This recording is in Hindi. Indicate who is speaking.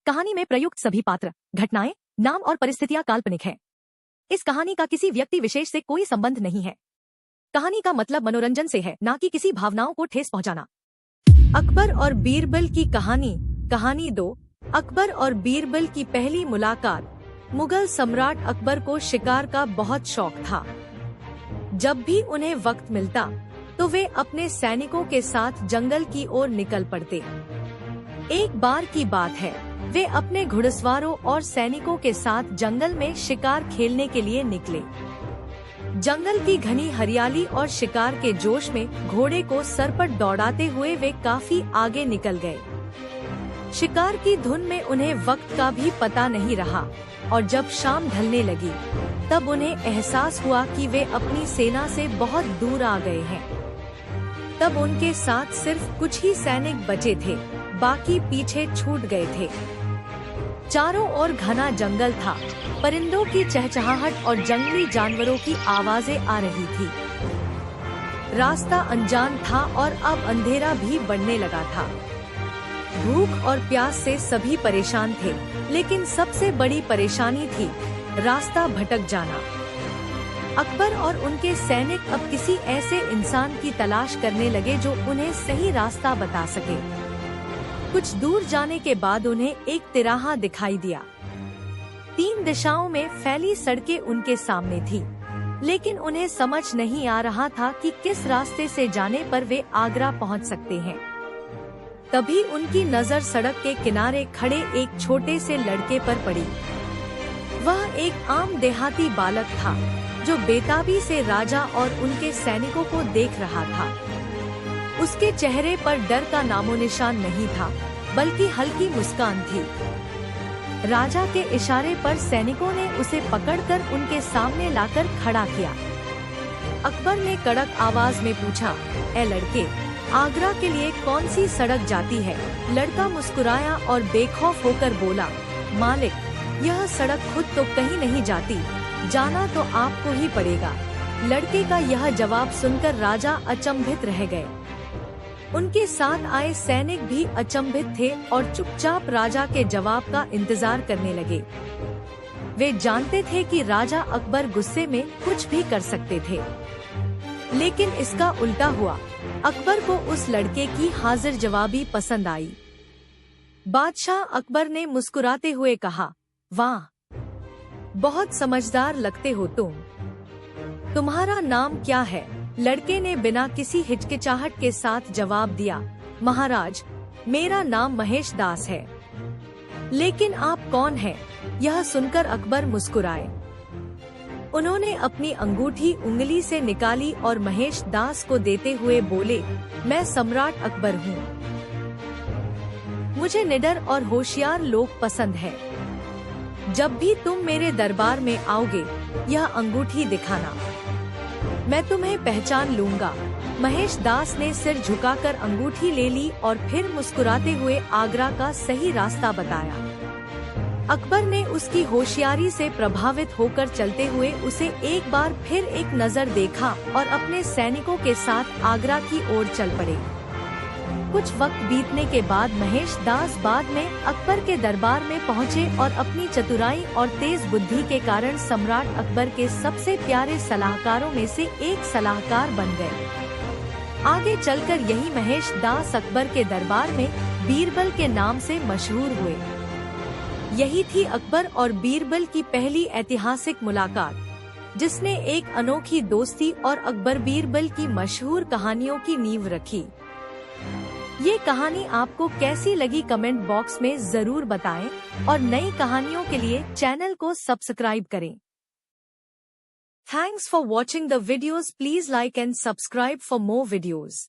Speaker 1: कहानी में प्रयुक्त सभी पात्र, घटनाएं, नाम और परिस्थितियां काल्पनिक हैं। इस कहानी का किसी व्यक्ति विशेष से कोई संबंध नहीं है। कहानी का मतलब मनोरंजन से है, न कि किसी भावनाओं को ठेस पहुंचाना। अकबर और बीरबल की कहानी। कहानी 2। अकबर और बीरबल की पहली मुलाकात। मुगल सम्राट अकबर को शिकार का बहुत शौक था। जब भी उन्हें वक्त मिलता तो वे अपने सैनिकों के साथ जंगल की ओर निकल पड़ते। एक बार की बात है, वे अपने घुड़सवारों और सैनिकों के साथ जंगल में शिकार खेलने के लिए निकले। जंगल की घनी हरियाली और शिकार के जोश में घोड़े को सरपट दौड़ाते हुए वे काफी आगे निकल गए। शिकार की धुन में उन्हें वक्त का भी पता नहीं रहा और जब शाम ढलने लगी तब उन्हें एहसास हुआ कि वे अपनी सेना से बहुत दूर आ गए हैं। तब उनके साथ सिर्फ कुछ ही सैनिक बचे थे, बाकी पीछे छूट गए थे। चारों ओर घना जंगल था, परिंदों की चहचहाहट और जंगली जानवरों की आवाजें आ रही थी। रास्ता अनजान था और अब अंधेरा भी बढ़ने लगा था। भूख और प्यास से सभी परेशान थे, लेकिन सबसे बड़ी परेशानी थी रास्ता भटक जाना। अकबर और उनके सैनिक अब किसी ऐसे इंसान की तलाश करने लगे जो उन्हें सही रास्ता बता सके। कुछ दूर जाने के बाद उन्हें एक तिराहा दिखाई दिया। 3 दिशाओं में फैली सड़कें उनके सामने थी, लेकिन उन्हें समझ नहीं आ रहा था कि किस रास्ते से जाने पर वे आगरा पहुंच सकते हैं। तभी उनकी नजर सड़क के किनारे खड़े एक छोटे से लड़के पर पड़ी। वह एक आम देहाती बालक था जो बेताबी से राजा और उनके सैनिकों को देख रहा था। उसके चेहरे पर डर का नामोनिशान नहीं था, बल्कि हल्की मुस्कान थी। राजा के इशारे पर सैनिकों ने उसे पकड़कर उनके सामने लाकर खड़ा किया। अकबर ने कड़क आवाज में पूछा, ए लड़के, आगरा के लिए कौन सी सड़क जाती है? लड़का मुस्कुराया और बेखौफ होकर बोला, मालिक, यह सड़क खुद तो कहीं नहीं जाती, जाना तो आपको ही पड़ेगा। लड़के का यह जवाब सुनकर राजा अचंभित रह गए। उनके साथ आए सैनिक भी अचंभित थे और चुपचाप राजा के जवाब का इंतजार करने लगे। वे जानते थे कि राजा अकबर गुस्से में कुछ भी कर सकते थे, लेकिन इसका उल्टा हुआ। अकबर को उस लड़के की हाजिर जवाबी पसंद आई। बादशाह अकबर ने मुस्कुराते हुए कहा, वाह, बहुत समझदार लगते हो तुम। तुम्हारा नाम क्या है? लड़के ने बिना किसी हिचकिचाहट के साथ जवाब दिया, महाराज, मेरा नाम महेश दास है। लेकिन आप कौन हैं? यह सुनकर अकबर मुस्कुराए। उन्होंने अपनी अंगूठी उंगली से निकाली और महेश दास को देते हुए बोले, मैं सम्राट अकबर हूँ। मुझे निडर और होशियार लोग पसंद है। जब भी तुम मेरे दरबार में आओगे, यह अंगूठी दिखाना, मैं तुम्हें पहचान लूंगा। महेश दास ने सिर झुकाकर अंगूठी ले ली और फिर मुस्कुराते हुए आगरा का सही रास्ता बताया। अकबर ने उसकी होशियारी से प्रभावित होकर चलते हुए उसे एक बार फिर एक नजर देखा और अपने सैनिकों के साथ आगरा की ओर चल पड़े। कुछ वक्त बीतने के बाद महेश दास बाद में अकबर के दरबार में पहुँचे और अपनी चतुराई और तेज बुद्धि के कारण सम्राट अकबर के सबसे प्यारे सलाहकारों में से एक सलाहकार बन गए। आगे चलकर यही महेश दास अकबर के दरबार में बीरबल के नाम से मशहूर हुए। यही थी अकबर और बीरबल की पहली ऐतिहासिक मुलाकात, जिसने एक अनोखी दोस्ती और अकबर बीरबल की मशहूर कहानियों की नींव रखी। ये कहानी आपको कैसी लगी कमेंट बॉक्स में जरूर बताएं और नई कहानियों के लिए चैनल को सब्सक्राइब करें। Thanks for watching the videos. Please like and subscribe for more videos.